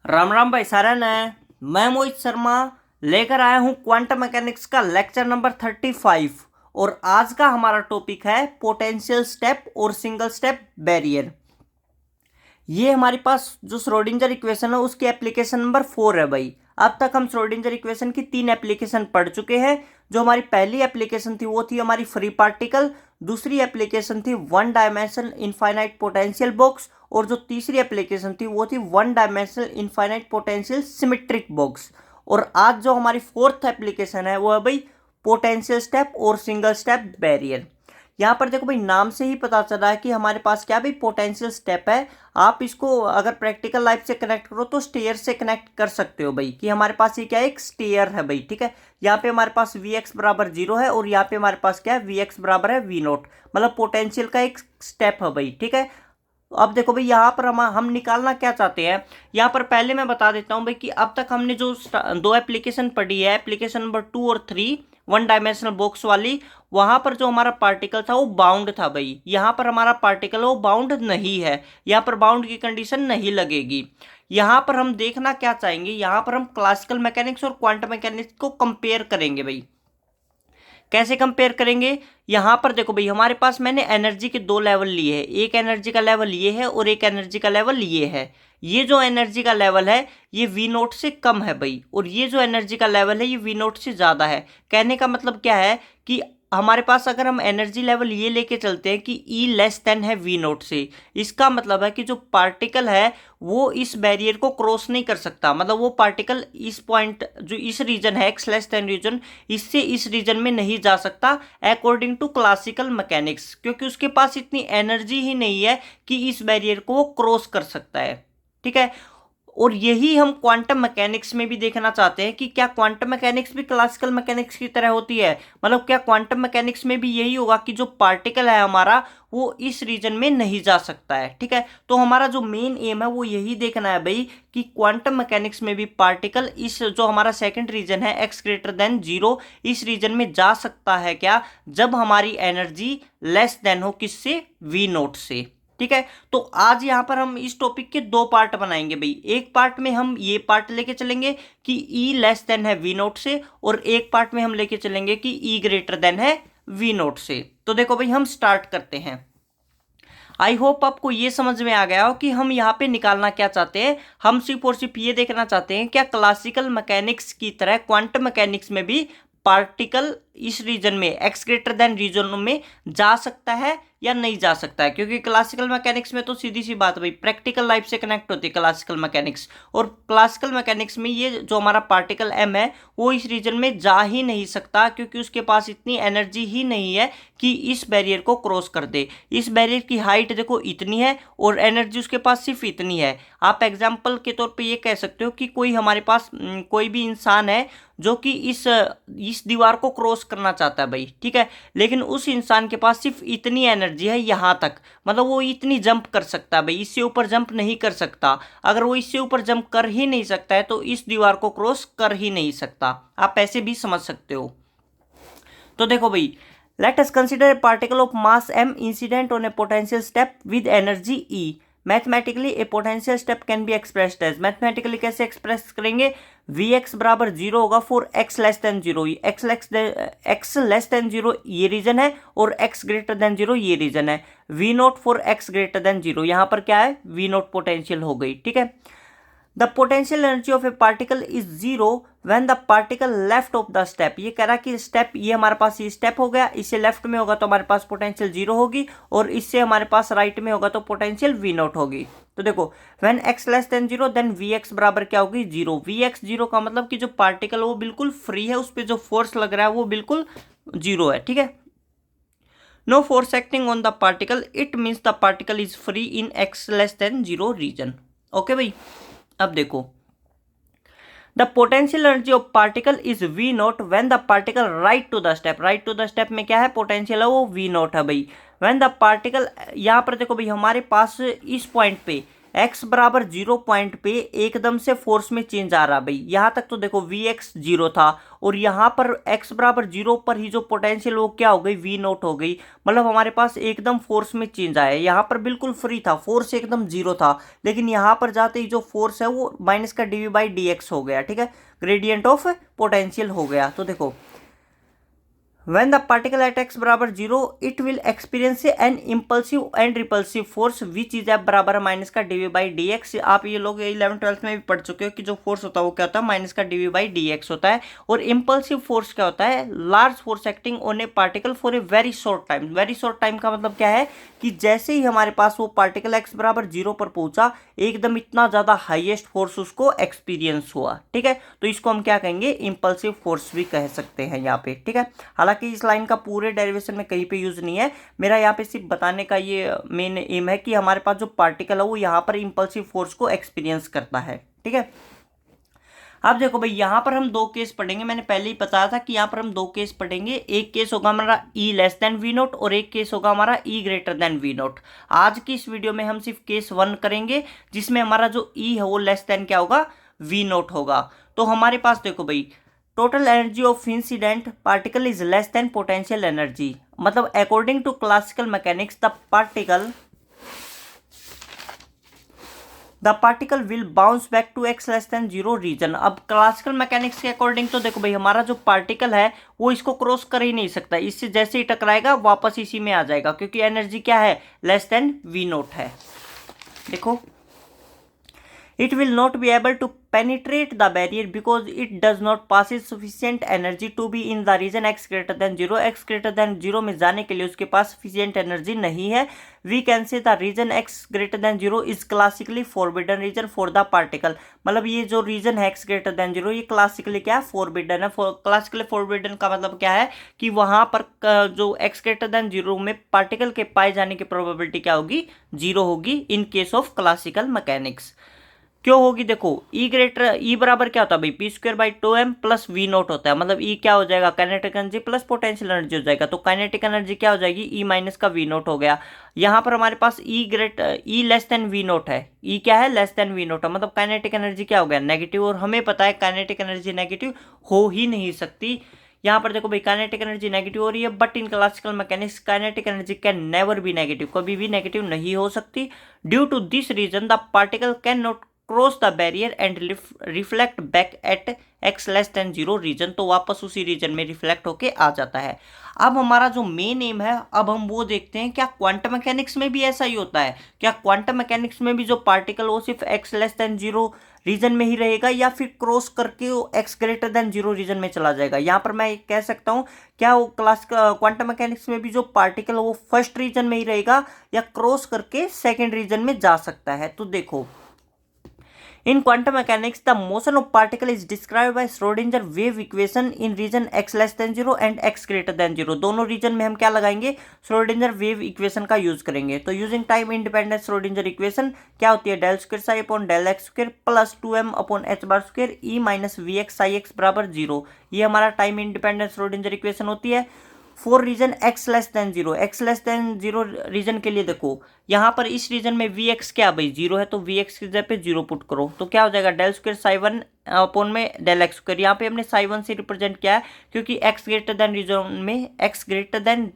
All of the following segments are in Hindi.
राम राम भाई सारन है। मैं मोहित शर्मा लेकर आया हूँ क्वांटम मैकेनिक्स का लेक्चर नंबर 35 और आज का हमारा टॉपिक है पोटेंशियल स्टेप और सिंगल स्टेप बैरियर। ये हमारे पास जो श्रोडिंजर इक्वेशन है उसकी एप्लीकेशन नंबर 4 है भाई। अब तक हम श्रोडिंजर इक्वेशन की 3 एप्लीकेशन पढ़ चुके हैं। जो हमारी पहली एप्लीकेशन थी वो थी हमारी फ्री पार्टिकल, दूसरी एप्लीकेशन थी one dimensional infinite potential box और जो तीसरी एप्लीकेशन थी वो थी one dimensional infinite potential symmetric box. और आज जो हमारी फोर्थ एप्लीकेशन है वो है भाई पोटेंशियल स्टेप और सिंगल स्टेप बैरियर। यहाँ पर देखो भाई नाम से ही पता चल रहा है कि हमारे पास क्या भाई पोटेंशियल स्टेप है। आप इसको अगर प्रैक्टिकल लाइफ से कनेक्ट करो तो स्टेयर से कनेक्ट कर सकते हो भाई कि हमारे पास ये क्या है, एक स्टेयर है भाई। ठीक है, यहाँ पे हमारे पास वी एक्स बराबर 0 है और यहाँ पे हमारे पास क्या है, वी एक्स बराबर है वी नोट, मतलब पोटेंशियल का एक स्टेप है भाई। ठीक है, अब देखो भाई यहाँ पर हम निकालना क्या चाहते हैं। यहाँ पर पहले मैं बता देता हूँ भाई कि अब तक हमने जो दो एप्लीकेशन पढ़ी है, एप्लीकेशन नंबर 2 और 3 वन डायमेंशनल बॉक्स वाली, वहां पर जो हमारा पार्टिकल था वो बाउंड था भाई। यहाँ पर हमारा पार्टिकल वो बाउंड नहीं है, यहाँ पर बाउंड की कंडीशन नहीं लगेगी। यहाँ पर हम देखना क्या चाहेंगे, यहाँ पर हम क्लासिकल मैकेनिक्स और क्वांटम मैकेनिक्स को कंपेयर करेंगे भाई। कैसे कंपेयर करेंगे, यहाँ पर देखो भाई हमारे पास मैंने एनर्जी के दो लेवल लिए हैं, एक एनर्जी का लेवल ये है और एक एनर्जी का लेवल ये है। ये जो एनर्जी का लेवल है ये वी नोट से कम है भाई और ये जो एनर्जी का लेवल है ये वी नोट से ज़्यादा है। कहने का मतलब क्या है कि हमारे पास अगर हम एनर्जी लेवल ये लेके चलते हैं कि ई लेस देन है वी नोट से, इसका मतलब है कि जो पार्टिकल है वो इस बैरियर को क्रॉस नहीं कर सकता। मतलब वो पार्टिकल इस पॉइंट जो इस रीजन है एक्स लेस देन रीजन, इससे इस रीजन में नहीं जा सकता अकॉर्डिंग टू क्लासिकल मैकेनिक्स, क्योंकि उसके पास इतनी एनर्जी ही नहीं है कि इस बैरियर को वो क्रॉस कर सकता है। ठीक है, और यही हम क्वांटम मैकेनिक्स में भी देखना चाहते हैं कि क्या क्वांटम मैकेनिक्स भी क्लासिकल मैकेनिक्स की तरह होती है। मतलब क्या क्वांटम मैकेनिक्स में भी यही होगा कि जो पार्टिकल है हमारा वो इस रीजन में नहीं जा सकता है। ठीक है, तो हमारा जो मेन एम है वो यही देखना है भाई कि क्वांटम मैकेनिक्स में भी पार्टिकल इस जो हमारा सेकंड रीजन है एक्स ग्रेटर देन 0, इस रीजन में जा सकता है क्या, जब हमारी एनर्जी लेस देन हो किससे, वी नोट से। ठीक है, तो आज यहां पर हम इस टॉपिक के दो पार्ट बनाएंगे भाई। एक पार्ट में हम ये पार्ट लेके चलेंगे कि ई लेस देन है वी नोट से, और एक पार्ट में हम लेके चलेंगे कि ई ग्रेटर देन है वी नोट से। तो देखो भाई हम स्टार्ट करते हैं। आई होप आपको ये समझ में आ गया हो कि हम यहाँ पे निकालना क्या चाहते हैं। हम सिर्फ और सिर्फ ये देखना चाहते हैं क्या क्लासिकल मैकेनिक्स की तरह क्वांटम मैकेनिक्स में भी पार्टिकल इस रीजन में एक्स ग्रेटर देन रीजन में जा सकता है या नहीं जा सकता है। क्योंकि क्लासिकल मैकेनिक्स में तो सीधी सी बात भाई प्रैक्टिकल लाइफ से कनेक्ट होती है क्लासिकल मैकेनिक्स, और क्लासिकल मैकेनिक्स में ये जो हमारा पार्टिकल एम है वो इस रीजन में जा ही नहीं सकता, क्योंकि उसके पास इतनी एनर्जी ही नहीं है कि इस बैरियर को क्रॉस कर दे। इस बैरियर की हाइट देखो इतनी है और एनर्जी उसके पास सिर्फ इतनी है। आप एग्जाम्पल के तौर पर ये कह सकते हो कि कोई हमारे पास कोई भी इंसान है जो कि इस दीवार को क्रॉस करना चाहता है भाई। ठीक है, लेकिन उस इंसान के पास सिर्फ इतनी एनर्जी है यहाँ तक, मतलब वो इतनी जंप कर सकता है भाई, इससे ऊपर जंप नहीं कर सकता। अगर वो इससे ऊपर जंप कर ही नहीं सकता है तो इस दीवार को क्रॉस कर ही नहीं सकता। आप ऐसे भी समझ सकते हो। तो देखो भाई let us consider a particle of mass m incident on a potential step with energy E। Mathematically a potential step can be expressed as, mathematically कैसे एक्सप्रेस करेंगे, वी एक्स बराबर 0 होगा for x less than 0। X less than 0 ये रीजन है और एक्स ग्रेटर देन 0 ये रीजन है। V naught for x greater than 0, यहाँ पर क्या है, वी नोट पोटेंशियल हो गई। ठीक है, the potential energy of A particle is 0 when the particle left of the step. ये कह रहा कि स्टेप ये हमारे पास ये स्टेप हो गया, इससे लेफ्ट में होगा तो हमारे पास पोटेंशियल 0 होगी और इससे हमारे पास राइट में होगा तो पोटेंशियल वी नोट होगी। तो देखो when x less than 0 then V x बराबर क्या होगी, 0। वी एक्स 0 का मतलब कि जो पार्टिकल वो बिल्कुल फ्री है, उस पर जो फोर्स लग रहा है वो बिल्कुल 0 है। ठीक है, no force acting on the particle, it means the particle is free in x less than 0 region. Okay भाई, अब देखो the potential energy of particle is V naught when the particle right to the step. Right to the step में क्या है, पोटेंशियल है वो वी नोट है भाई। व्हेन द पार्टिकल, यहाँ पर देखो भाई हमारे पास इस पॉइंट पे x बराबर 0 पॉइंट पे एकदम से फोर्स में चेंज आ रहा भाई। यहाँ तक तो देखो Vx 0 था और यहाँ पर x बराबर 0 पर ही जो पोटेंशियल वो क्या हो गई, V नोट हो गई। मतलब हमारे पास एकदम फोर्स में चेंज आया। यहाँ पर बिल्कुल फ्री था, फोर्स एकदम 0 था, लेकिन यहाँ पर जाते ही जो फोर्स है वो माइनस का dv/dx हो गया। ठीक है, ग्रेडियंट ऑफ पोटेंशियल हो गया। तो देखो when the particle at x बराबर 0 it will experience an impulsive and repulsive force which is f बराबर माइनस का dv/dx। आप ये लोग 11th-12th में भी पढ़ चुके हो कि जो फोर्स होता है वो क्या होता है, माइनस का dv/dx होता है। और इम्पल्सिव फोर्स क्या होता है, large force acting on A particle for a very short time. Very short time का मतलब क्या है कि जैसे ही हमारे पास वो पार्टिकल x बराबर 0 पर पहुंचा, एकदम इतना ज्यादा हाईएस्ट फोर्स उसको एक्सपीरियंस हुआ। ठीक है, तो इसको हम क्या कहेंगे, इम्पल्सिव फोर्स भी कह सकते हैं यहाँ पे। ठीक है, हालांकि इस लाइन का पूरे डेरिवेशन में कहीं पे यूज नहीं है, मेरा यहाँ पे सिर्फ बताने का ये मेन एम है कि हमारे पास जो पार्टिकल है वो यहाँ पर इम्पल्सिव फोर्स को एक्सपीरियंस करता है। ठीक है, अब देखो भाई यहाँ पर हम दो केस पढ़ेंगे। मैंने पहले ही बताया था कि यहाँ पर हम दो केस पढ़ेंगे। एक केस होगा हमारा E less than V naught और एक केस होगा हमारा E greater than V naught. आज की इस वीडियो में हम सिर्फ केस 1 करेंगे जिसमें हमारा जो E है वो लेस देन क्या होगा, वी नोट होगा। तो हमारे पास देखो भाई, total energy of incident particle is less than potential energy. मतलब according to classical mechanics the particle will bounce back to x less than 0 region. अब क्लासिकल मैकेनिक्स के अकॉर्डिंग तो देखो भाई हमारा जो पार्टिकल है वो इसको क्रॉस कर ही नहीं सकता, इससे जैसे ही टकराएगा वापस इसी में आ जाएगा, क्योंकि एनर्जी क्या है, लेस देन वी नोट है। देखो, it will not be able to penetrate the barrier because it does not passes sufficient energy to be in the region x greater than 0। x greater than 0 में जाने के लिए उसके पास sufficient energy नहीं है। We can say the region x greater than 0 is classically forbidden region for the particle। मतलब ये जो रीजन है x greater than 0 ये क्लासिकली क्या है, फोरबिडन है। क्लासिकली फोरबिडन का मतलब क्या है कि वहां पर जो x greater than 0 में पार्टिकल के पाए जाने की प्रोबेबिलिटी क्या होगी, 0 होगी in case of classical mechanics. क्यों होगी, देखो ई बराबर क्या होता है भाई, p²/2m प्लस वी नोट होता है। मतलब ई क्या हो जाएगा, kinetic energy plus potential energy हो जाएगा। तो काइनेटिक एनर्जी क्या हो जाएगी, ई माइनस का वी नोट हो गया। यहाँ पर हमारे पास ई लेस देन वी नोट है। ई क्या है, लेस देन वी नोट है, मतलब काइनेटिक एनर्जी क्या हो गया, नेगेटिव। और हमें पता है काइनेटिक एनर्जी नेगेटिव हो ही नहीं सकती। यहाँ पर देखो भाई काइनेटिक एनर्जी नेगेटिव हो रही है, but in classical mechanics kinetic energy can never be negative, कभी भी नेगेटिव नहीं हो सकती। Due to this region the particle can not cross the barrier and reflect back at x less than 0 region. तो वापस उसी रीजन में रिफ्लेक्ट होके आ जाता है। अब हमारा जो मेन एम है, अब हम वो देखते हैं क्या क्वांटम मैकेनिक्स में भी ऐसा ही होता है। क्या क्वांटम मैकेनिक्स में भी जो पार्टिकल वो सिर्फ x लेस देन 0 रीजन में ही रहेगा या फिर क्रॉस करके वो x ग्रेटर देन 0 रीजन में चला जाएगा। यहाँ पर मैं कह सकता हूँ क्या वो क्वांटम मैकेनिक्स में भी जो पार्टिकल वो फर्स्ट रीजन में ही रहेगा या क्रॉस करके सेकेंड रीजन में जा सकता है। तो देखो, in quantum mechanics the motion of particle is described by Schrödinger wave equation in region x less than 0 and x greater than 0। दोनों रीजन में हम क्या लगाएंगे, Schrödinger wave equation का यूज करेंगे। तो using time independent Schrödinger equation क्या होती है, del square psi upon del x square plus 2m upon h bar square E minus V x psi x बराबर 0। ये हमारा टाइम इंडिपेंडेंट Schrödinger equation होती है for region x less than 0। x less than 0 region के लिए देखो यहाँ पर इस रीजन में vx क्या भाई 0 है, तो vx की जगह पे 0 पुट करो तो क्या हो जाएगा, डेल स्क्वायर साई 1 अपॉन में डेल एक्स स्क्वायर। यहाँ पे हमने साई 1 से रिप्रेजेंट किया है क्योंकि x ग्रेटर देन रीजन में x ग्रेटर देन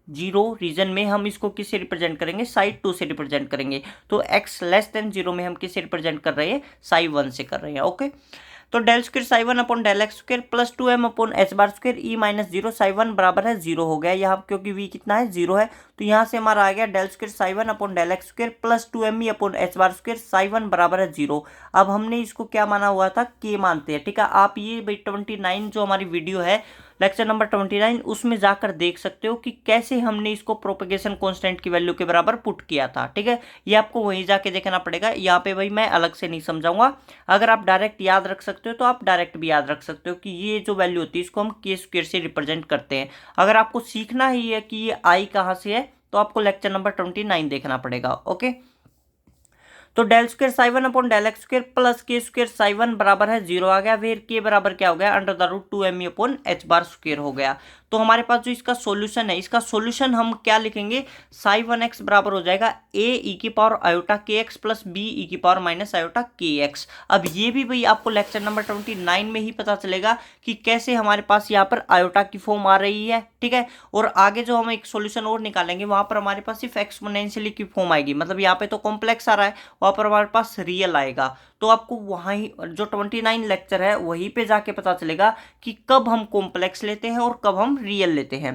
0 रीजन में हम इसको किससे रिप्रेजेंट करेंगे, साई 2 से रिप्रेजेंट करेंगे। तो x लेस देन 0 में हम किससे रिप्रेजेंट कर रहे हैं, साई 1 से कर रहे हैं। ओके, तो del square psi 1 upon del x square plus 2m upon h bar square E minus 0 psi 1 बराबर है 0 हो गया यहाँ, क्योंकि v कितना है 0 है। तो यहाँ से हमारा आ गया del square psi 1 upon del x square plus 2m upon h bar square psi 1 बराबर है 0। अब हमने इसको क्या माना हुआ था, k मानते हैं। ठीक है, आप ये भाई 29 जो हमारी वीडियो है लेक्चर नंबर 29 उसमें जाकर देख सकते हो कि कैसे हमने इसको प्रोपेगेशन कांस्टेंट की वैल्यू के बराबर पुट किया था। ठीक है, ये आपको वहीं जाके देखना पड़ेगा, यहाँ पे भाई मैं अलग से नहीं समझाऊंगा। अगर आप डायरेक्ट याद रख सकते हो तो आप डायरेक्ट भी याद रख सकते हो कि ये जो वैल्यू होती है इसको हम के स्क्वायर से रिप्रेजेंट करते हैं। अगर आपको सीखना ही है कि ये आई कहाँ से है तो आपको लेक्चर नंबर 29 देखना पड़ेगा। ओके, तो del square psi 1 upon del x square plus k square psi 1 बराबर है 0 आ गया। फिर के बराबर क्या हो गया, under the root 2m upon h bar square हो गया। तो हमारे पास जो इसका सॉल्यूशन है, इसका सॉल्यूशन हम क्या लिखेंगे, साई 1x बराबर हो जाएगा a e की power iota k x plus b e की power minus iota k x. अब ये भी भाई आपको लेक्चर नंबर 29 में ही पता चलेगा कि कैसे हमारे पास यहाँ पर आयोटा की फॉर्म आ रही है, ठीक है। और आगे जो हम एक सॉल्यूशन और निकालेंगे वहां पर हमारे पास सिर्फ एक्सपोनेंशियली की फॉर्म आएगी, मतलब यहाँ पे तो कॉम्प्लेक्स आ रहा है, वहां पर हमारे पास रियल आएगा। तो आपको वहां ही जो 29 लेक्चर है वहीं पे जाके पता चलेगा कि कब हम कॉम्प्लेक्स लेते हैं और कब हम रियल लेते हैं।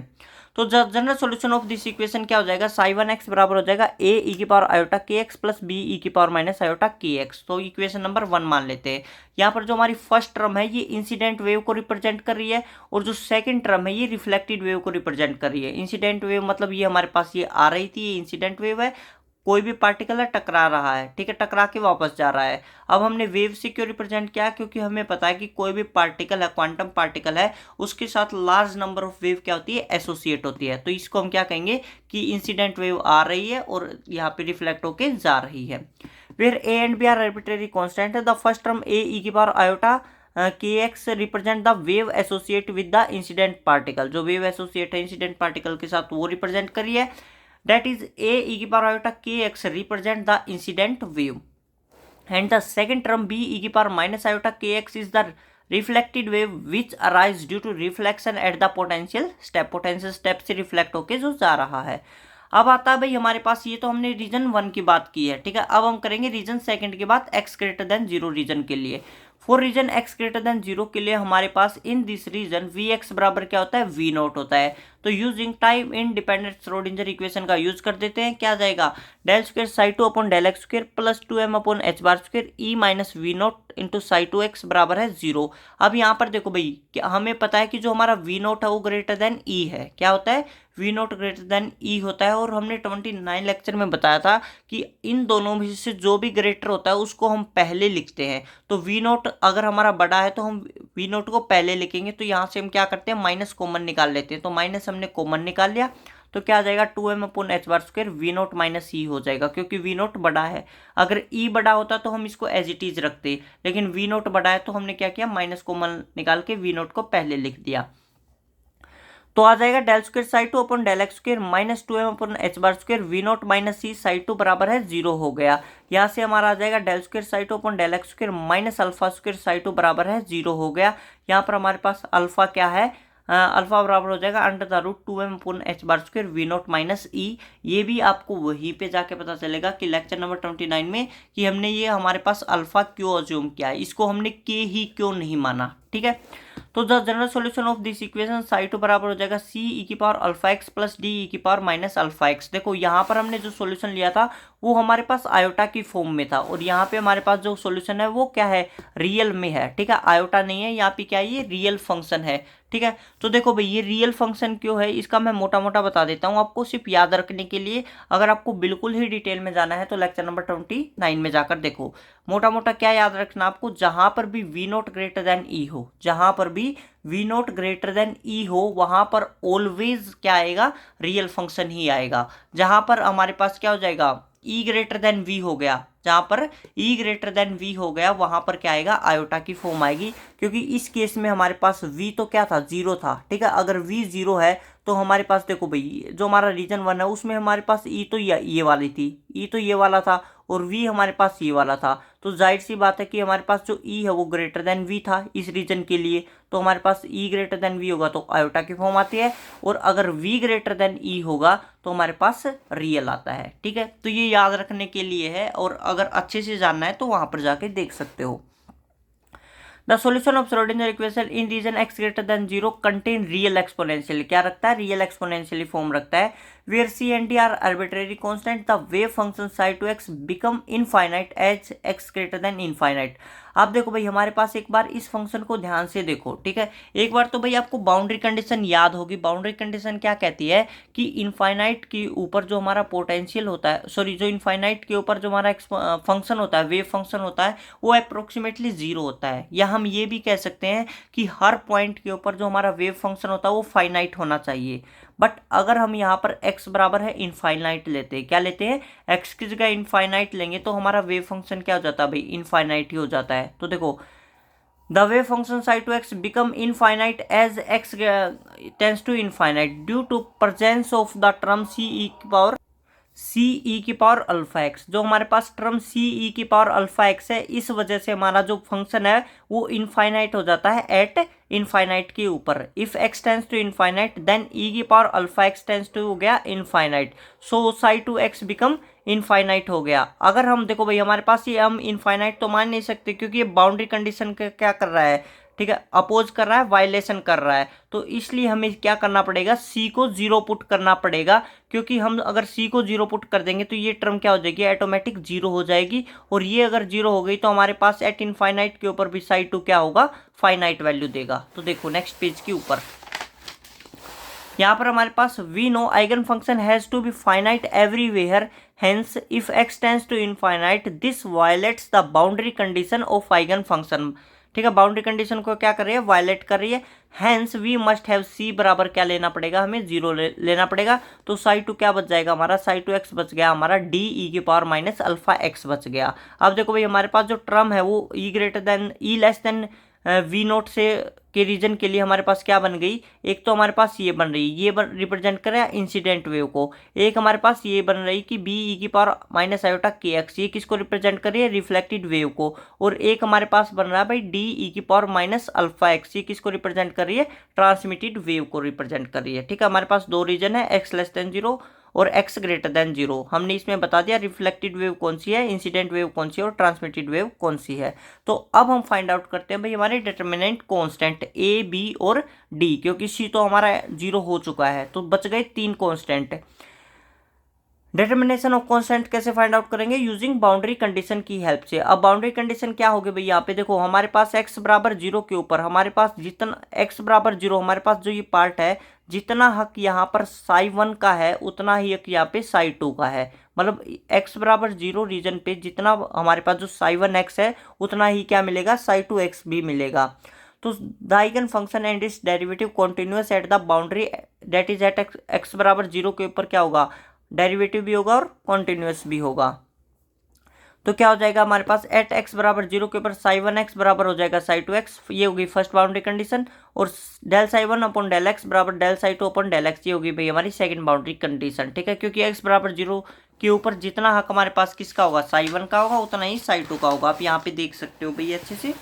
तो general solution of this equation क्या हो जाएगा, साई 1x बराबर हो जाएगा a e की power iota k x plus b e की power minus iota k x. तो इक्वेशन नंबर 1 मान लेते हैं। यहाँ पर जो हमारी फर्स्ट टर्म है ये इंसिडेंट वेव को रिप्रेजेंट कर रही है और जो सेकंड टर्म है ये रिफ्लेक्टेड वेव को रिप्रेजेंट कर रही है। इंसिडेंट वेव मतलब ये हमारे पास ये आ रही थी, ये इंसिडेंट वेव है, कोई भी पार्टिकल है टकरा रहा है, ठीक है, टकरा के वापस जा रहा है। अब हमने वेव से क्यों रिप्रेजेंट किया, क्योंकि हमें पता है कि कोई भी पार्टिकल है, क्वांटम पार्टिकल है, उसके साथ लार्ज नंबर ऑफ वेव क्या होती है, एसोसिएट होती है। तो इसको हम क्या कहेंगे कि इंसिडेंट वेव आ रही है और यहाँ पे रिफ्लेक्ट होके जा रही है। Where A and B are arbitrary constant है, the first term A e की power iota k x represent the wave associate with the incident particle. जो वेव एसोसिएट है इंसिडेंट पार्टिकल के साथ वो रिप्रेजेंट करिए। That is a e की power iota kx represent the incident wave and the second term b e की power minus iota kx is the reflected wave which arise due to reflection at the potential step। potential step से reflect होके जो जा रहा है। अब आता है भाई हमारे पास, ये तो हमने रीजन 1 की बात की है, ठीक है। अब हम करेंगे रीजन 2 की बात, x ग्रेटर देन 0 रीजन के लिए। For region x greater than 0 के लिए हमारे पास इन दिस रीजन Vx बराबर क्या होता है, V नॉट होता है। तो using time independent Schrodinger equation का यूज कर देते हैं। क्या आ जाएगा, del square psi 2 upon del x square plus 2m upon h bar square E minus V naught into psi 2x बराबर है 0। अब यहाँ पर देखो भाई कि हमें पता है कि जो हमारा V नॉट है वो ग्रेटर देन E है। क्या होता है, V not greater than E होता है। और हमने 29 लेक्चर में बताया था कि इन दोनों में से जो भी ग्रेटर होता है उसको हम पहले लिखते हैं। तो V नॉट अगर हमारा बड़ा है तो हम V नॉट को पहले लिखेंगे। तो यहाँ से हम क्या करते हैं, माइनस कॉमन निकाल लेते हैं। तो माइनस हमने कॉमन निकाल लिया तो क्या आ जाएगा, 2m upon h bar square V naught minus E हो जाएगा, क्योंकि वी नॉट बड़ा है। अगर ई बड़ा होता तो हम इसको एज इट इज रखते, लेकिन वी नॉट बड़ा है तो हमने क्या किया, माइनस कॉमन निकाल के वी नॉट को पहले लिख दिया। तो आ जाएगा del square psi 2 upon del x square minus 2m upon h bar square V naught minus C psi 2 बराबर है 0 हो गया। यहाँ से हमारा आ जाएगा del square psi 2 upon del x square minus alpha square psi 2 बराबर है 0 हो गया। यहाँ पर हमारे पास अल्फा क्या है, अल्फा बराबर हो जाएगा under the root 2m upon h bar square V naught minus E. ये भी आपको वहीं पे जाके पता चलेगा कि लेक्चर नंबर 29 में कि हमने ये हमारे पास अल्फा क्यों अज्यूम किया है, इसको हमने के ही क्यों नहीं माना, ठीक है। तो the general solution of this equation Sai 2 बराबर हो जाएगा सी ई की power alpha x plus D e की पावर माइनस अल्फा एक्स। देखो यहाँ पर हमने जो सॉल्यूशन लिया था वो हमारे पास आयोटा की फॉर्म में था और यहाँ पे हमारे पास जो सॉल्यूशन है वो क्या है, रियल में है, ठीक है, आयोटा नहीं है। यहाँ पे क्या है, ये रियल फंक्शन है, ठीक है। तो देखो भाई ये रियल फंक्शन क्यों है इसका मैं मोटा मोटा बता देता हूँ आपको, सिर्फ याद रखने के लिए। अगर आपको बिल्कुल ही डिटेल में जाना है तो लेक्चर नंबर 29 में जाकर देखो। मोटा मोटा क्या याद रखना आपको, जहां पर भी वी नॉट ग्रेटर देन ई हो, जहां पर भी वी नॉट ग्रेटर देन ई हो वहां पर ऑलवेज क्या आएगा, रियल फंक्शन ही आएगा। जहां पर हमारे पास क्या हो जाएगा, ई ग्रेटर देन वी हो गया, जहां पर ई ग्रेटर देन वी हो गया वहां पर क्या आएगा, आयोटा की फॉर्म आएगी। क्योंकि इस केस में हमारे पास वी तो क्या था, 0 था, ठीक है। अगर वी 0 है तो हमारे पास देखो भाई जो हमारा रीजन 1 है उसमें हमारे पास ई तो ये वाली थी, ई तो ये वाला था और वी हमारे पास ये वाला था। तो जाहिर सी बात है कि हमारे पास जो ई है वो ग्रेटर देन वी था इस रीजन के लिए। तो हमारे पास ई ग्रेटर देन वी होगा तो आयोटा की फॉर्म आती है, और अगर वी ग्रेटर देन ई होगा तो हमारे पास रियल आता है, ठीक है। तो ये याद रखने के लिए है, और अगर अच्छे से जानना है तो वहां पर जाके देख सकते हो। The solution of Schrodinger equation in region x greater than 0 contain real exponential, क्या रखता है, रियल एक्सपोनेंशियली फॉर्म रखता है। Where C and D are arbitrary constant the wave function psi two x become infinite as x greater than infinite. आप देखो भाई हमारे पास एक बार इस फंक्शन को ध्यान से देखो, ठीक है। एक बार तो भाई आपको बाउंड्री कंडीशन याद होगी। बाउंड्री कंडीशन क्या कहती है कि इनफाइनाइट के ऊपर जो हमारा पोटेंशियल होता है, सॉरी जो इनफाइनाइट के ऊपर जो हमारा फंक्शन होता है, वेव फंक्शन होता है, वो अप्रोक्सीमेटली 0 होता है। या हम ये भी कह सकते हैं कि हर पॉइंट के ऊपर जो हमारा वेव फंक्शन होता है वो फाइनाइट होना चाहिए। बट अगर हम यहाँ पर x बराबर है इनफाइनाइट लेते हैं, क्या लेते हैं, x की जगह इनफाइनाइट लेंगे तो हमारा वेव फंक्शन क्या हो जाता है भाई, इनफाइनाइट ही हो जाता है। तो देखो the way function psi two x become infinite as x tends to infinite due to presence of the term C E की पावर अल्फा एक्स। जो हमारे पास टर्म सी ई की पावर अल्फा एक्स है, इस वजह से हमारा जो फंक्शन है वो इनफाइनाइट हो जाता है एट इनफाइनाइट के ऊपर। If x tends to infinite then E की power alpha x tends to हो गया infinite, so psi two x become infinite हो गया। अगर हम देखो भाई हमारे पास ये हम इनफाइनाइट तो मान नहीं सकते, क्योंकि ये बाउंड्री कंडीशन क्या कर रहा है, ठीक है, अपोज कर रहा है, वायलेशन कर रहा है। तो इसलिए हमें क्या करना पड़ेगा, सी को जीरो पुट करना पड़ेगा, क्योंकि हम अगर सी को जीरो पुट कर देंगे तो ये टर्म क्या हो जाएगी, ऑटोमेटिक जीरो हो जाएगी। और ये अगर जीरो हो गई तो हमारे पास एट इनफाइनाइट के ऊपर भी साई टू क्या होगा, फाइनाइट वैल्यू देगा। तो देखो नेक्स्ट पेज के ऊपर यहाँ पर हमारे पास we know eigen function has to be finite everywhere, hence if x tends to infinite this violates the boundary condition of eigen function. ठीक है, बाउंड्री कंडीशन को क्या कर रही है, वायलेट कर रही है। हेंस वी मस्ट हैव सी बराबर क्या लेना पड़ेगा, हमें जीरो लेना पड़ेगा। तो साई टू क्या बच जाएगा हमारा, साई टू एक्स बच गया हमारा, डी ई की पावर माइनस अल्फा एक्स बच गया। अब देखो भाई हमारे पास जो टर्म है वो E greater than E less than V naught से के रीजन के लिए हमारे पास क्या बन गई, एक तो हमारे पास ये बन रही, ये रिप्रेजेंट कर रहा है इंसिडेंट वेव को। एक हमारे पास ये बन रही कि बी ई की power minus iota k x, ये किसको रिप्रेजेंट कर रही है, रिफ्लेक्टेड वेव को। और एक हमारे पास बन रहा है भाई डी ई की पावर माइनस अल्फा एक्स, ये किसको रिप्रेजेंट कर रही है, ट्रांसमिटेड वेव को रिप्रेजेंट कर रही है। ठीक है, हमारे पास दो रीजन है, एक्स लेस देन जीरो और एक्स ग्रेटर देन जीरो। हमने इसमें बता दिया रिफ्लेक्टेड वेव कौन सी है, इंसिडेंट वेव कौन सी है और ट्रांसमिटेड वेव कौन सी है। तो अब हम फाइंड आउट करते हैं भाई हमारे डिटर्मिनेंट कांस्टेंट ए बी और डी, क्योंकि सी तो हमारा जीरो हो चुका है, तो बच गए तीन कांस्टेंट। डिटर्मिनेशन ऑफ कांस्टेंट कैसे फाइंड आउट करेंगे, यूजिंग बाउंड्री कंडीशन की हेल्प से। अब बाउंड्री कंडीशन क्या होगी भाई, यहाँ पे देखो हमारे पास x बराबर जीरो के ऊपर हमारे पास जितना x बराबर जीरो, हमारे पास जो ये पार्ट है जितना हक यहाँ पर साई वन का है उतना ही हक यहाँ पे साई टू का है। मतलब x बराबर जीरो रीजन पे जितना हमारे पास जो साई वन एक्स है उतना ही क्या मिलेगा, साई टू एक्स भी मिलेगा। तो the eigen function and its derivative continuous at the boundary that is at x बराबर जीरो के ऊपर क्या होगा, डेरिवेटिव भी होगा और कॉन्टिन्यूअस भी होगा। तो क्या हो जाएगा हमारे पास एट एक्स बराबर जीरो के ऊपर साई वन एक्स बराबर हो जाएगा साई टू एक्स, ये होगी फर्स्ट बाउंड्री कंडीशन। और del psi one upon del x बराबर del psi two upon del x, ये होगी भाई हमारी सेकंड बाउंड्री कंडीशन। ठीक है, क्योंकि एक्स बराबर जीरो के ऊपर जितना हक हमारे पास किसका होगा, साई वन का होगा, उतना ही साई टू का होगा। आप यहाँ पे देख सकते हो भाई अच्छे से,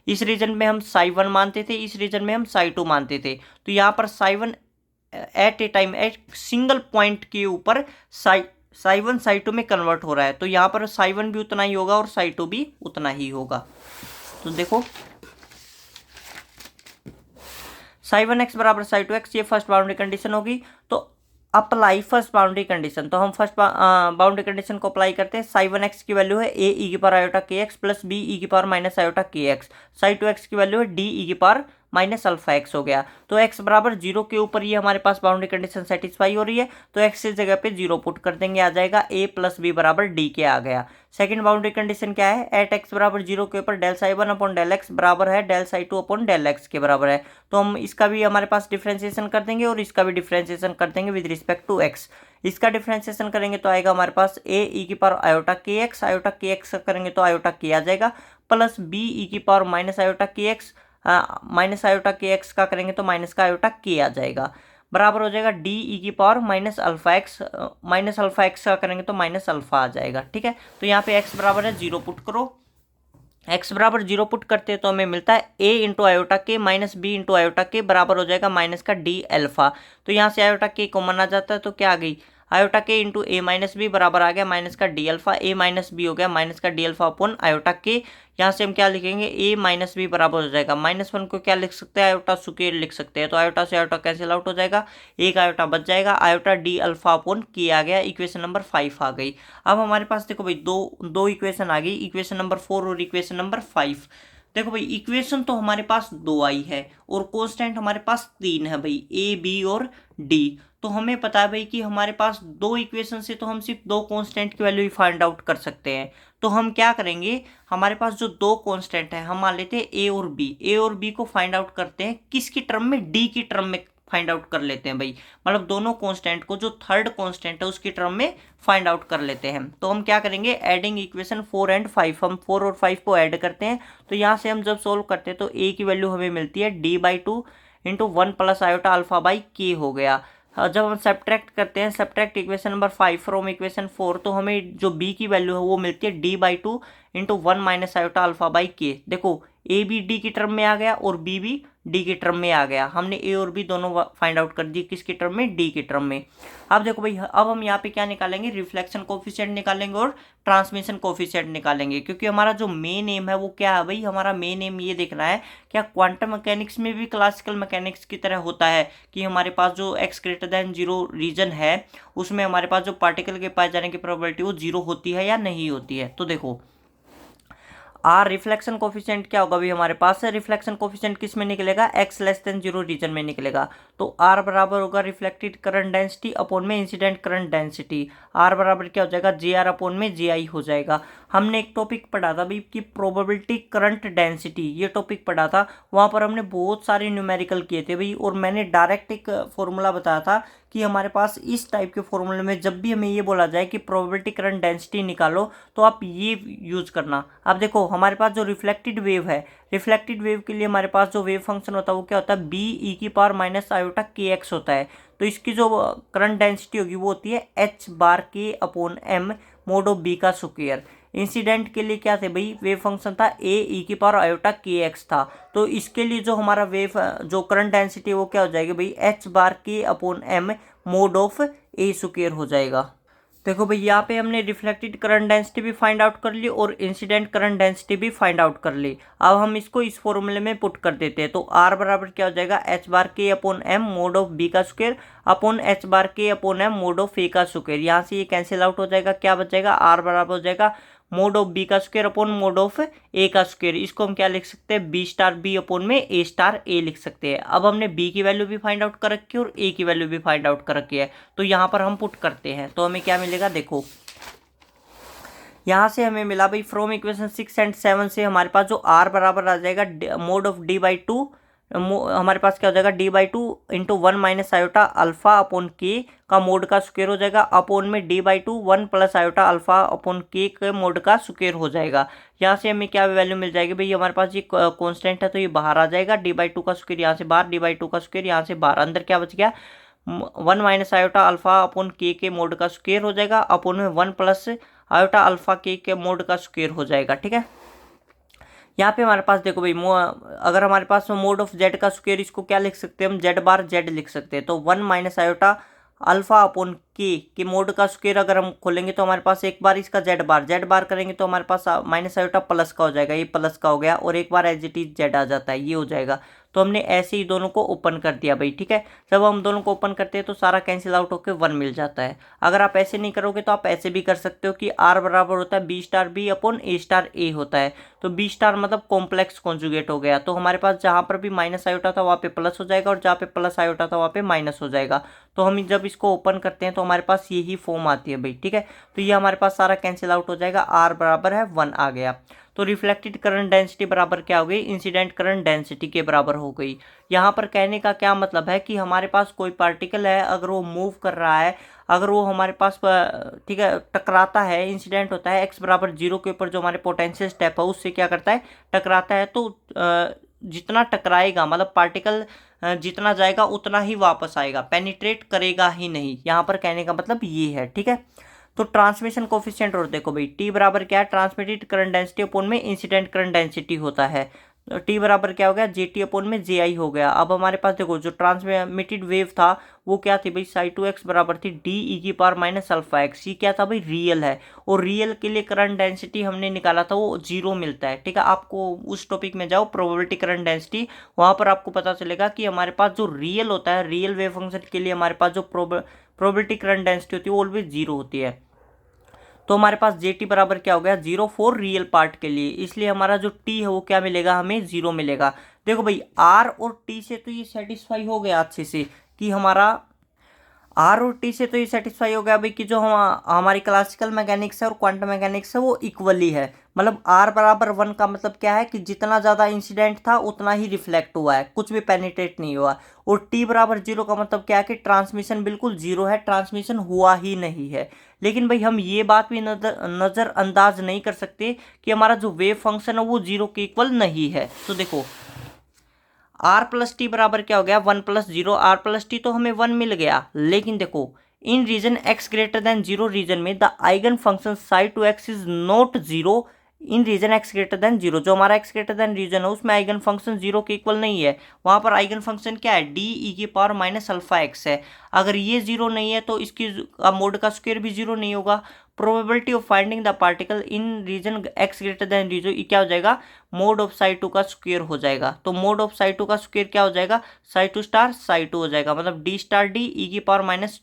इस रीजन में हम साई वन मानते थे, इस रीजन में हम साई टू मानते थे। तो यहाँ पर psi one at a time at single point के ऊपर साई वन साई टू में कन्वर्ट हो रहा है, तो यहाँ पर साई वन भी उतना ही होगा और साई टू भी उतना ही होगा। तो देखो साई वन एक्स बराबर साई टू एक्स, ये फर्स्ट बाउंड्री कंडीशन होगी। तो अप्लाई फर्स्ट बाउंड्री कंडीशन, तो हम फर्स्ट बाउंड्री कंडीशन को अप्लाई करते हैं। साई वन एक्स की वैल्यू है ए ई की power iota k x plus B E की power minus iota k x, Sai two x की वैल्यू है डी ई की पावर माइनस अल्फा एक्स हो गया। तो एक्स बराबर जीरो के ऊपर ये हमारे पास बाउंड्री कंडीशन सेटिस्फाई हो रही है, तो एक्स की जगह पे जीरो पुट कर देंगे, आ जाएगा ए प्लस बी बराबर डी के आ गया। सेकंड बाउंड्री कंडीशन क्या है, एट एक्स बराबर जीरो के ऊपर del psi one upon del x बराबर है del psi two upon del x के बराबर है। तो हम इसका भी हमारे पास डिफ्रेंसिएशन कर देंगे और इसका भी डिफ्रेंसिएशन कर देंगे विद रिस्पेक्ट टू एक्स। इसका डिफ्रेंसिएशन करेंगे तो आएगा हमारे पास ए ई की पावर आयोटा के एक्स करेंगे तो आयोटा के आ जाएगा, प्लस बी ई की power minus iota k x, minus iota k x का करेंगे तो माइनस का आयोटा के आ जाएगा, बराबर हो जाएगा डी ई की पावर माइनस अल्फा एक्स का करेंगे तो माइनस अल्फा आ जाएगा। ठीक है, तो यहाँ पे एक्स बराबर है जीरो पुट करो, एक्स बराबर जीरो पुट करते हैं तो हमें मिलता है ए इंटू आयोटा के माइनस बी इंटू आयोटा के बराबर हो जाएगा माइनस का डी अल्फा। तो यहाँ से आयोटा के कॉमन आ जाता है, तो क्या आ गई, आयोटा के इंटू ए माइनस बी बराबर आ गया माइनस का डी अल्फा, ए माइनस बी हो गया माइनस का डी अल्फा अपॉन आयोटा के। यहाँ से हम क्या लिखेंगे, ए माइनस बी बराबर हो जाएगा माइनस वन को क्या लिख सकते हैं, आयोटा सुकेर लिख सकते हैं, तो आयोटा से आयोटा कैंसिल आउट हो जाएगा, एक आयोटा बच जाएगा, आयोटा डी अल्फा अपॉन के आ गया। इक्वेशन नंबर 5 आ गई। अब हमारे पास देखो भाई दो इक्वेशन आ गई, इक्वेशन नंबर 4 और इक्वेशन नंबर 5। देखो भाई इक्वेशन तो हमारे पास दो आई है और कांस्टेंट हमारे पास तीन है भाई, ए बी और डी। तो हमें पता है भाई कि हमारे पास दो इक्वेशन से तो हम सिर्फ दो कांस्टेंट की वैल्यू ही फाइंड आउट कर सकते हैं। तो हम क्या करेंगे, हमारे पास जो दो कांस्टेंट है हम मान लेते हैं ए और बी को फाइंड आउट करते हैं किसकी टर्म में, डी की टर्म में फाइंड आउट कर लेते हैं भाई, मतलब दोनों कांस्टेंट को, जो थर्ड कांस्टेंट है उसकी टर्म में फाइंड आउट कर लेते हैं। तो हम क्या करेंगे, एडिंग इक्वेशन 4 एंड 5, हम 4 और 5 को ऐड करते हैं। तो यहाँ से हम जब सोल्व करते हैं तो ए की वैल्यू हमें मिलती है d/2 into 1 plus iota alpha by के हो गया। जब हम सब्ट्रैक्ट करते हैं, subtract equation number 5 from equation 4, तो हमें जो b की वैल्यू है वो मिलती है d/2 into 1 minus iota alpha by के। देखो ए भी डी की टर्म में आ गया और बी भी डी की टर्म में आ गया। हमने ए और बी दोनों फाइंड आउट कर दिए, किसकी टर्म में, डी की टर्म में। अब देखो भाई, अब हम यहाँ पे क्या निकालेंगे, रिफ्लेक्शन कोफिशिएंट निकालेंगे और ट्रांसमिशन कोफिशिएंट निकालेंगे। क्योंकि हमारा जो मेन एम है वो क्या है भाई, हमारा मेन एम ये देखना है क्या क्वांटम मैकेनिक्स में भी क्लासिकल मैकेनिक्स की तरह होता है कि हमारे पास जो x ग्रेटर देन 0 रीजन है उसमें हमारे पास जो पार्टिकल के पाए जाने की प्रोबेबिलिटी वो 0 होती है या नहीं होती है। तो देखो आर रिफ्लेक्शन कोफिशिएंट क्या होगा भाई, हमारे पास रिफ्लेक्शन कोफिशिएंट किस में निकलेगा, x लेस देन 0 रीजन में निकलेगा। तो आर बराबर होगा रिफ्लेक्टेड करंट डेंसिटी अपॉन में इंसिडेंट करंट डेंसिटी। आर बराबर क्या हो जाएगा, जे आर अपॉन में जे आई हो जाएगा। हमने एक टॉपिक पढ़ा था भाई कि प्रोबेबिलिटी करंट डेंसिटी, ये टॉपिक पढ़ा था, वहाँ पर हमने बहुत सारे न्यूमेरिकल किए थे भाई, और मैंने डायरेक्ट एक फॉर्मूला बताया था कि हमारे पास इस टाइप के फॉर्मूले में जब भी हमें ये बोला जाए कि प्रोबेबिलिटी करंट डेंसिटी निकालो तो आप ये यूज करना। अब देखो हमारे पास जो रिफ्लेक्टेड वेव है, रिफ्लेक्टेड वेव के लिए हमारे पास जो वेव फंक्शन होता है वो क्या होता है, बी ई की power minus iota k x होता है। तो इसकी जो करंट डेंसिटी होगी वो होती है एच बार के upon m mod of B का स्क्वायर। इंसिडेंट के लिए क्या थे भाई, वेव फंक्शन था ए ई की पावर आयोटा के एक्स था। तो इसके लिए जो हमारा वेव जो करंट डेंसिटी वो क्या हो जाएगी भाई, एच बार के upon m mod of A square हो जाएगा। देखो भाई यहाँ पे हमने रिफ्लेक्टेड करंट डेंसिटी भी फाइंड आउट कर ली और इंसिडेंट करंट डेंसिटी भी फाइंड आउट कर ली। अब हम इसको इस फॉर्मूले में पुट कर देते हैं। तो आर बराबर क्या हो जाएगा, एच बार के upon m mod of B का स्क्वायर अपॉन एच बार के upon m mod of A का स्क्वायर। यहाँ से ये कैंसिल आउट हो जाएगा, क्या बच जाएगा, आर बराबर हो जाएगा मोड ऑफ बी का square upon mode of A का स्क्वायर। इसको हम क्या लिख सकते हैं, बी स्टार बी अपॉन में ए स्टार ए लिख सकते हैं। अब हमने बी की वैल्यू भी फाइंड आउट कर रखी है और ए की वैल्यू भी फाइंड आउट कर रखी है। तो यहाँ पर हम पुट करते हैं तो हमें क्या मिलेगा, देखो यहाँ से हमें मिला भाई फ्रॉम इक्वेशन 6 एंड 7 से हमारे पास जो आर बराबर आ जाएगा मोड ऑफ d/2, हमारे पास क्या हो जाएगा, d/2 into 1 minus iota alpha upon के का मोड का स्क्वायर हो जाएगा, अपॉन में d/2 1 plus iota alpha upon के मोड का स्क्वायर हो जाएगा। यहाँ से हमें क्या वैल्यू मिल जाएगी भाई, हमारे पास ये कांस्टेंट है तो ये बाहर आ जाएगा, d/2 का स्क्वायर यहाँ से बाहर, d/2 का स्क्वायर यहाँ से बाहर, अंदर क्या बच गया, 1 माइनस आयोटा अल्फा अपॉन के मोड का स्क्वायर हो जाएगा, अपॉन में 1 प्लस आयोटा अल्फा के मोड का स्क्वायर हो जाएगा। ठीक है, यहाँ पे हमारे पास देखो भाई अगर हमारे पास मोड ऑफ जेड का स्क्वायर, इसको क्या लिख सकते हैं हम, जेड बार जेड लिख सकते हैं। तो 1 माइनस आयोटा अल्फा अपॉन के मोड का स्क्वायर अगर हम खोलेंगे तो हमारे पास एक बार इसका जेड बार करेंगे तो हमारे पास माइनस आयोटा प्लस का हो जाएगा, ये प्लस का हो गया, और एक बार एज इट इज जेड आ जाता है, ये हो जाएगा। तो हमने ऐसे ही दोनों को ओपन कर दिया भाई। ठीक है, जब हम दोनों को ओपन करते हैं तो सारा कैंसिल आउट होकर 1 मिल जाता है। अगर आप ऐसे नहीं करोगे तो आप ऐसे भी कर सकते हो कि आर बराबर होता है बी स्टार बी अपॉन ए स्टार ए होता है। तो बी स्टार मतलब कॉम्प्लेक्स कॉन्जुगेट हो गया, तो हमारे पास जहाँ पर भी माइनस आयोटा था वहाँ पे प्लस हो जाएगा और जहाँ पे प्लस आयोटा था वहाँ पे माइनस हो जाएगा। तो हम जब इसको ओपन करते हैं तो हमारे पास यही फॉर्म आती है भाई। ठीक है, तो ये हमारे पास सारा कैंसिल आउट हो जाएगा, आर बराबर है 1 आ गया। तो रिफ्लेक्टेड करंट डेंसिटी बराबर क्या हो गई, इंसिडेंट करंट डेंसिटी के बराबर हो गई। यहाँ पर कहने का क्या मतलब है कि हमारे पास कोई पार्टिकल है, अगर वो मूव कर रहा है, अगर वो हमारे पास ठीक है टकराता है, इंसिडेंट होता है x बराबर 0 के ऊपर, जो हमारे पोटेंशियल स्टेप है उससे क्या करता है, टकराता है, तो जितना टकराएगा मतलब पार्टिकल जितना जाएगा उतना ही वापस आएगा, पेनिट्रेट करेगा ही नहीं। यहाँ पर कहने का मतलब ये है। ठीक है, तो ट्रांसमिशन कोफिशिएंट और देखो भाई टी बराबर क्या है, ट्रांसमिटेड करंट डेंसिटी अपॉन में इंसिडेंट करंट डेंसिटी होता है। टी बराबर क्या हो गया, जे टी अपॉन में जे आई हो गया। अब हमारे पास देखो जो ट्रांसमिटेड वेव था वो क्या थी भाई, साई टू एक्स बराबर थी डी ई की पावर माइनस अल्फा एक्स। ये क्या था भाई, रियल है, और रियल के लिए करंट डेंसिटी हमने निकाला था वो 0 मिलता है। ठीक है, आपको उस टॉपिक में जाओ प्रोबेबिलिटी करंट डेंसिटी, वहाँ पर आपको पता चलेगा कि हमारे पास जो रियल होता है, रियल वेव फंक्शन के लिए हमारे पास जो प्रोबेबिलिटी करंट डेंसिटी होती है वो ऑलवेज 0 होती है। तो हमारे पास जे टी बराबर क्या हो गया, 0 फॉर रियल पार्ट के लिए, इसलिए हमारा जो टी है वो क्या मिलेगा, हमें 0 मिलेगा। देखो भाई आर और टी से तो ये सेटिस्फाई हो गया अच्छे से कि हमारा आर और टी से तो ये सेटिस्फाई हो गया भाई कि जो हमारी क्लासिकल मैकेनिक्स है और क्वांटम मैकेनिक्स है वो इक्वली है। मतलब आर बराबर 1 का मतलब क्या है कि जितना ज़्यादा इंसिडेंट था उतना ही रिफ्लेक्ट हुआ है, कुछ भी पेनिट्रेट नहीं हुआ। और टी बराबर 0 का मतलब क्या है कि ट्रांसमिशन बिल्कुल 0 है, ट्रांसमिशन हुआ ही नहीं है। लेकिन भाई हम ये बात भी नज़रअंदाज नहीं कर सकते कि हमारा जो वेव फंक्शन है वो 0 के इक्वल नहीं है। तो देखो आर प्लस टी बराबर क्या हो गया 1 प्लस 0, आर प्लस टी तो हमें 1 मिल गया। लेकिन देखो in region x greater than 0 region में the eigen function psi two x is not 0 in region x greater than 0। जो हमारा x ग्रेटर देन रीजन है उसमें आइगन फंक्शन 0 के इक्वल नहीं है। वहां पर आइगन फंक्शन क्या है डी ई की पावर माइनस अल्फा एक्स है। अगर ये 0 नहीं है तो इसकी मोड का स्क्वायर भी 0 नहीं होगा। Probability of finding the particle in region x greater than 0 क्या हो जाएगा मोड ऑफ साई टू का स्क्वायर हो जाएगा। तो मोड ऑफ साई टू का स्क्वायर क्या हो जाएगा psi two star psi two हो जाएगा, मतलब डी स्टार डी ई की पावर माइनस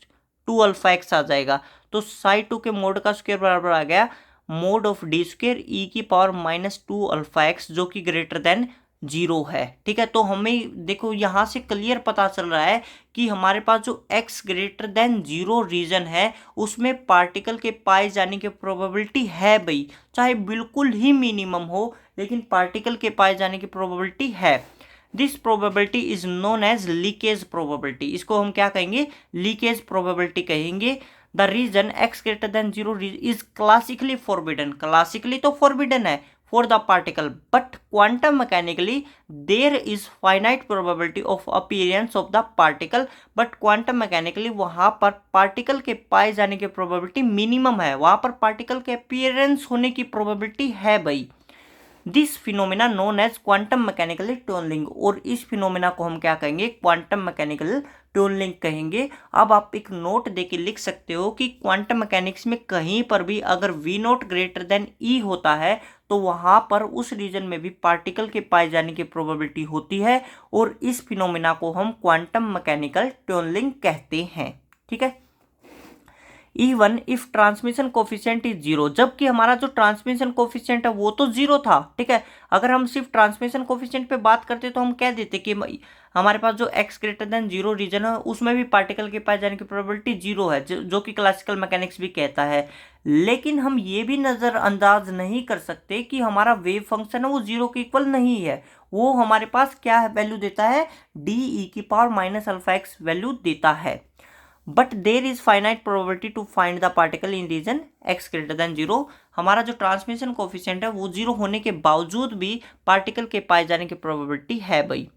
2 अल्फा एक्स आ जाएगा। तो साई टू के मोड का स्क्वायर बराबर आ गया मोड ऑफ डी स्क्वायर ई की पावर माइनस 2 अल्फा एक्स जो कि ग्रेटर देन 0 है। ठीक है, तो हमें देखो यहां से क्लियर पता चल रहा है कि हमारे पास जो x ग्रेटर देन 0 रीजन है उसमें पार्टिकल के पाए जाने की प्रोबेबिलिटी है भाई, चाहे बिल्कुल ही मिनिमम हो लेकिन पार्टिकल के पाए जाने की प्रोबेबिलिटी है। This probability is known as leakage probability. इसको हम क्या कहेंगे लीकेज प्रोबेबिलिटी कहेंगे। The region x greater than 0 is classically forbidden, classically तो फॉरबिडन है for the particle, but quantum mechanically there is finite probability of appearance of the particle, but quantum mechanically वहां पर पार्टिकल के पाए जाने की प्रोबेबिलिटी मिनिमम है, वहां पर पार्टिकल के अपीयरेंस होने की प्रोबेबिलिटी है भाई। This phenomena known as quantum mechanical tunnelling, और इस फिनोमिना को हम क्या कहेंगे क्वांटम मैकेनिकल ट्यूनलिंग कहेंगे। अब आप एक नोट देके लिख सकते हो कि क्वांटम मैकेनिक्स में कहीं पर भी अगर वी नोट ग्रेटर देन ई होता है तो वहां पर उस रीजन में भी पार्टिकल के पाए जाने की प्रोबेबिलिटी होती है, और इस फिनोमिना को हम क्वांटम मैकेनिकल ट्यूनलिंग कहते हैं। ठीक है, even if transmission coefficient is 0, जबकि हमारा जो ट्रांसमिशन कोफिशिएंट है वो तो 0 था। ठीक है, अगर हम सिर्फ ट्रांसमिशन कोफिशिएंट पे बात करते तो हम कह देते कि हमारे पास जो x ग्रेटर देन 0 रीजन है उसमें भी पार्टिकल के पाए जाने की प्रोबेबिलिटी 0 है, जो कि क्लासिकल मैकेनिक्स भी कहता है। लेकिन हम ये भी नज़रअंदाज नहीं कर सकते कि हमारा वेव फंक्शन है वो 0 के इक्वल नहीं है। वो हमारे पास क्या वैल्यू देता है डी ई की power minus alpha x value देता है। But there is finite probability to find the particle in region x greater than 0। हमारा जो ट्रांसमिशन कोफिशिएंट है वो 0 होने के बावजूद भी पार्टिकल के पाए जाने की प्रोबेबिलिटी है भाई।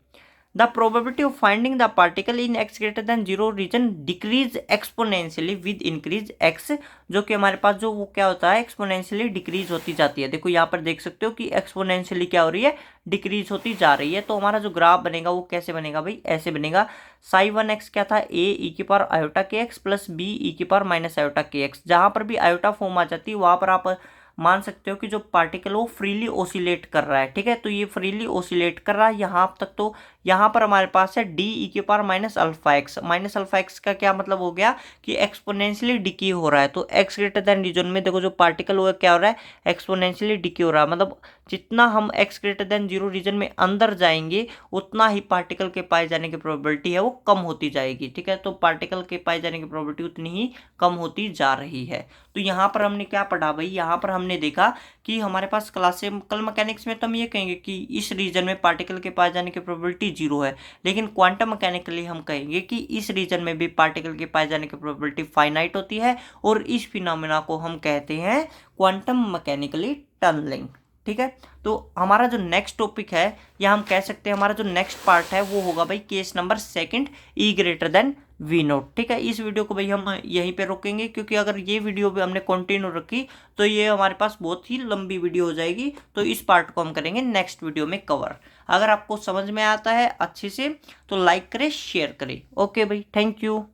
The probability of finding the particle in x greater than 0 region decrease exponentially with increase x, जो कि हमारे पास जो वो क्या होता है एक्सपोनेंशियली डिक्रीज होती जाती है। देखो यहाँ पर देख सकते हो कि एक्सपोनेंशियली क्या हो रही है डिक्रीज होती जा रही है। तो हमारा जो ग्राफ बनेगा वो कैसे बनेगा भाई ऐसे बनेगा साई 1x क्या था a e की power iota k x plus b e की power minus iota k x. जहाँ पर भी आयोटा फॉर्म आ जाती है वहाँ पर आप मान सकते हो कि जो पार्टिकल वो फ्रीली ओसिलेट कर रहा है। ठीक है, तो ये फ्रीली ओसिलेट कर रहा है यहाँ तक। तो यहाँ पर हमारे पास है डी ई के power minus alpha x. Minus alpha x का क्या मतलब हो गया कि एक्सपोनेंशियली डिके हो रहा है। तो एक्स ग्रेटर देन रीजन में देखो जो पार्टिकल हुआ क्या हो रहा है एक्सपोनेंशियली डिके हो रहा है, मतलब जितना हम एक्स ग्रेटर देन 0 रीजन में अंदर जाएंगे उतना ही पार्टिकल के पाए जाने की प्रोबेबिलिटी है वो कम होती जाएगी। ठीक है, तो पार्टिकल के पाए जाने की प्रोबेबिलिटी उतनी ही कम होती जा रही है। तो यहाँ पर हमने क्या पढ़ा भाई, यहाँ पर हमने देखा कि हमारे पास क्लासिकल मैकेनिक्स में तो हम ये कहेंगे कि इस रीजन में पार्टिकल के पाए जाने की प्रोबेबिलिटी 0 है, लेकिन क्वांटम मैकेनिकली हम कहेंगे कि इस रीजन में भी पार्टिकल के पाए जाने की प्रोबेबिलिटी फाइनाइट होती है, और इस फिनोमेना को हम कहते हैं क्वांटम मैकेनिकली टनलिंग। ठीक है, तो हमारा जो नेक्स्ट टॉपिक है या हम कह सकते हैं हमारा जो नेक्स्ट पार्ट है वो होगा भाई case number 2 E greater than V naught. ठीक है, इस वीडियो को भाई हम यहीं पे रोकेंगे क्योंकि अगर ये वीडियो भी हमने कंटिन्यू रखी तो ये हमारे पास बहुत ही लंबी वीडियो हो जाएगी। तो इस पार्ट को हम करेंगे नेक्स्ट वीडियो में कवर। अगर आपको समझ में आता है अच्छे से तो लाइक करें शेयर करें। ओके भाई, थैंक यू।